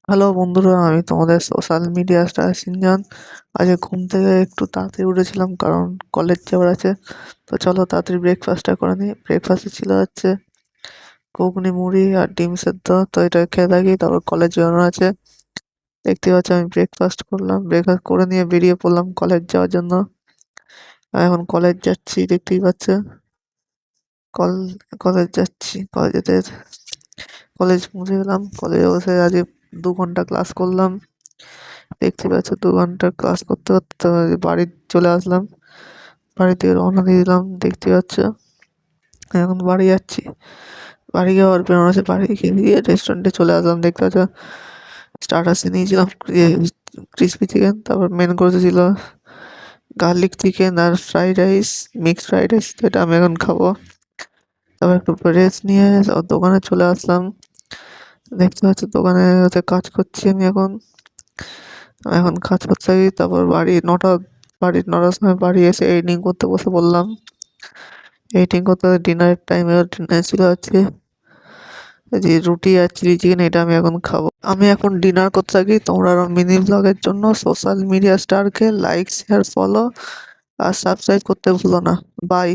Hello বন্ধুরা, আমি তোমাদের সোশ্যাল মিডিয়া স্টার সিনজান। আজকে ঘুম থেকে একটু তাড়াতাড়ি উঠেছিলাম কারণ কলেজ যাওয়ার আছে। তো চলো তাড়াতাড়ি ব্রেকফাস্টটা করে নিই। ব্রেকফাস্টে ছিল হচ্ছে ঘুগনি মুড়ি আর ডিম সেদ্ধ। তো এটা খেয়ে থাকি, তারপর কলেজ বেরোনো আছে। দেখতে পাচ্ছ আমি ব্রেকফাস্ট করলাম, ব্রেকফাস্ট করে নিয়ে বেরিয়ে পড়লাম কলেজ যাওয়ার জন্য। আমি এখন কলেজ যাচ্ছি, দেখতেই পাচ্ছ। কল কলেজ যাচ্ছি, কলেজ পৌঁছে গেলাম। কলেজে বসে আজকে 2 ঘন্টা ক্লাস করলাম। দেখতে পাচ্ছ 2 ঘন্টা ক্লাস করতে করতে তো বাড়ি চলে আসলাম। বাড়ি থেকে রওনা দিয়ে দিলাম, দেখতে পাচ্ছ। এখন বাড়ি যাচ্ছি। বাড়ি যাওয়ার বেরোনো আছে, বাড়ি গিয়ে রেস্টুরেন্টে চলে আসলাম। দেখতে পাচ্ছ স্টার্টার্সে নিয়েছিলাম ক্রিসপি চিকেন, তারপর মেন কোর্সে ছিল গার্লিক চিকেন আর fried rice, mixed fried rice. তো এটা আমি এখন খাবো। তারপর একটু রেস্ট নিয়ে দোকানে চলে আসলাম। দেখতে পাচ্ছ দোকানে হচ্ছে কাজ করছি আমি এখন। এখন কাজ করতে থাকি, তারপর বাড়ির 9টার সময় বাড়ি এসে এডিটিং করতে বসে পড়লাম। এডিটিং করতে ডিনারের টাইমে ডিনার ছিল আজকে যে রুটি আর চিলি চিকেন, এটা আমি এখন খাবো। আমি এখন ডিনার করতে থাকি। তোমরা মিনি ব্লগের জন্য সোশ্যাল মিডিয়া স্টারকে লাইক, শেয়ার, ফলো আর সাবস্ক্রাইব করতে ভুলো না। বাই।